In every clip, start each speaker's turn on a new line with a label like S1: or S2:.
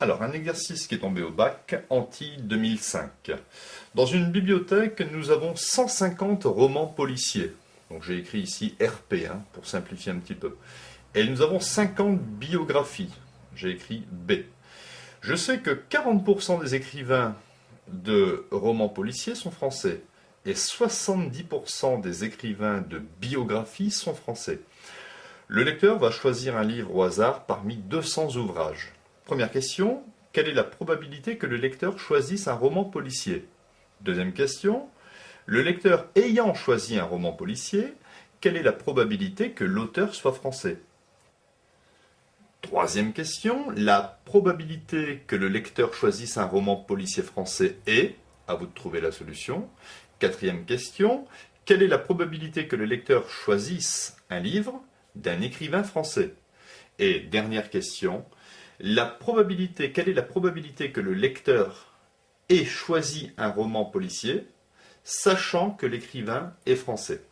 S1: Alors, un exercice qui est tombé au bac, Antilles 2005. Dans une bibliothèque, nous avons 150 romans policiers. Donc j'ai écrit ici RP, pour simplifier un petit peu. Et nous avons 50 biographies. J'ai écrit B. Je sais que 40% des écrivains de romans policiers sont français. Et 70% des écrivains de biographies sont français. Le lecteur va choisir un livre au hasard parmi 200 ouvrages. Première question, quelle est la probabilité que le lecteur choisisse un roman policier? Deuxième question, le lecteur ayant choisi un roman policier, quelle est la probabilité que l'auteur soit français? Troisième question, la probabilité que le lecteur choisisse un roman policier français est, à vous de trouver la solution. Quatrième question, quelle est la probabilité que le lecteur choisisse un livre d'un écrivain français? Et dernière question, quelle est la probabilité que le lecteur ait choisi un roman policier, sachant que l'écrivain est français?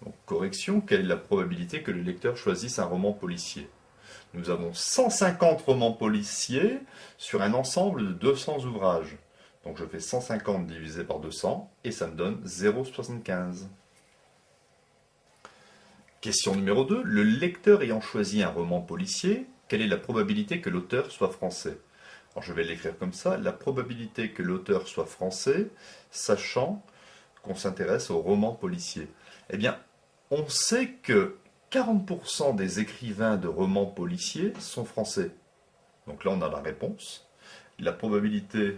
S1: Donc, correction, quelle est la probabilité que le lecteur choisisse un roman policier? Nous avons 150 romans policiers sur un ensemble de 200 ouvrages. Donc je fais 150 divisé par 200 et ça me donne 0,75. Question numéro 2. Le lecteur ayant choisi un roman policier, quelle est la probabilité que l'auteur soit français? Alors je vais l'écrire comme ça. La probabilité que l'auteur soit français, sachant qu'on s'intéresse au roman policier. Eh bien, on sait que 40% des écrivains de romans policiers sont français. Donc là, on a la réponse. La probabilité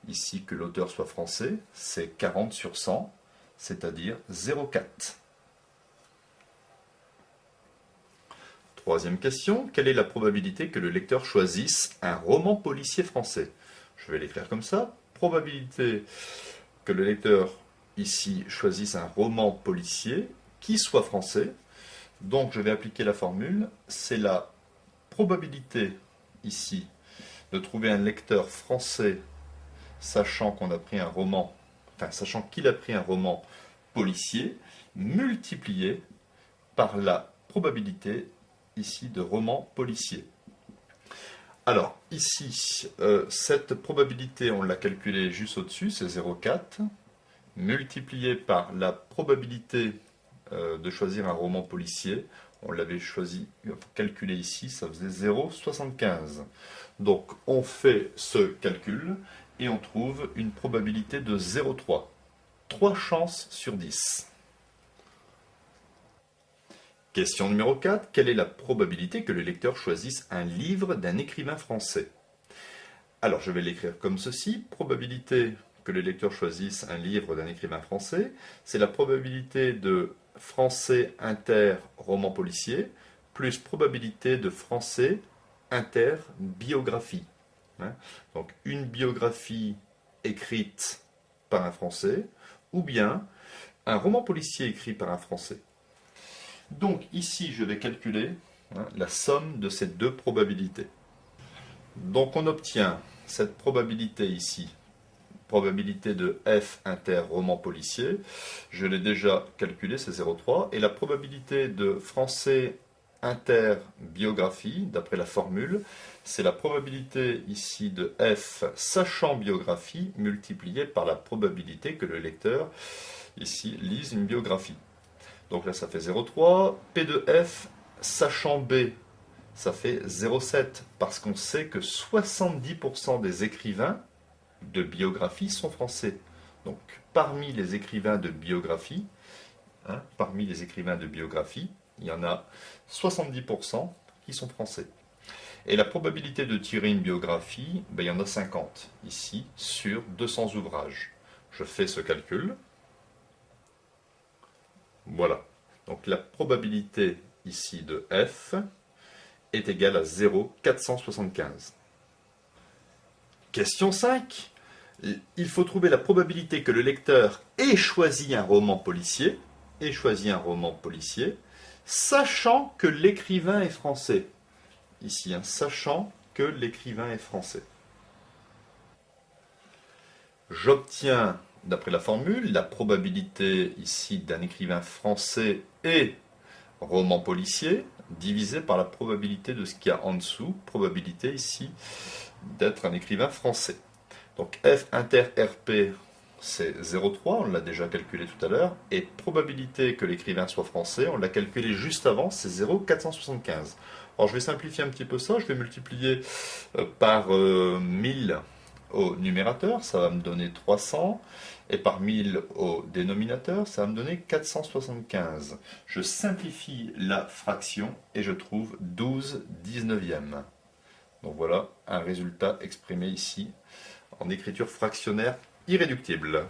S1: ici que l'auteur soit français, c'est 40 sur 100, c'est-à-dire 0,4. Troisième question, quelle est la probabilité que le lecteur choisisse un roman policier français? Je vais l'écrire comme ça. Probabilité que le lecteur ici choisisse un roman policier qui soit français. Donc je vais appliquer la formule. C'est la probabilité ici de trouver un lecteur français sachant qu'on a pris un roman, sachant qu'il a pris un roman policier, multiplié par la probabilité ici de roman policier. Alors, ici, cette probabilité, on l'a calculée juste au-dessus, c'est 0,4, multiplié par la probabilité de choisir un roman policier, on l'avait calculé ici, ça faisait 0,75. Donc, on fait ce calcul et on trouve une probabilité de 0,3. 3 chances sur 10. Question numéro 4. Quelle est la probabilité que le lecteur choisisse un livre d'un écrivain français? Alors, je vais l'écrire comme ceci. Probabilité que le lecteur choisisse un livre d'un écrivain français, c'est la probabilité de français inter roman policier plus probabilité de français inter biographie. Donc, une biographie écrite par un Français, ou bien un roman policier écrit par un Français. Donc ici, je vais calculer la somme de ces deux probabilités. Donc on obtient cette probabilité ici, probabilité de F inter roman policier, je l'ai déjà calculé, c'est 0,3, et la probabilité de français inter biographie, d'après la formule, c'est la probabilité ici de F sachant biographie multipliée par la probabilité que le lecteur ici lise une biographie. Donc là ça fait 0,3, P de F sachant B, ça fait 0,7 parce qu'on sait que 70% des écrivains de biographie sont français. Donc parmi les écrivains de biographie, il y en a 70% qui sont français. Et la probabilité de tirer une biographie, il y en a 50 ici sur 200 ouvrages. Je fais ce calcul. Voilà. Donc la probabilité ici de F est égale à 0,475. Question 5. Il faut trouver la probabilité que le lecteur ait choisi un roman policier, sachant que l'écrivain est français. Ici, sachant que l'écrivain est français. J'obtiens, d'après la formule, la probabilité ici d'un écrivain français et roman policier. divisé par la probabilité de ce qu'il y a en dessous, probabilité ici d'être un écrivain français. Donc F inter RP, c'est 0,3, on l'a déjà calculé tout à l'heure, et probabilité que l'écrivain soit français, on l'a calculé juste avant, c'est 0,475. Alors je vais simplifier un petit peu ça, je vais multiplier par 1000 au numérateur, ça va me donner 300, et par 1000 au dénominateur, ça va me donner 475. Je simplifie la fraction et je trouve 12 19e. Donc voilà un résultat exprimé ici en écriture fractionnaire irréductible.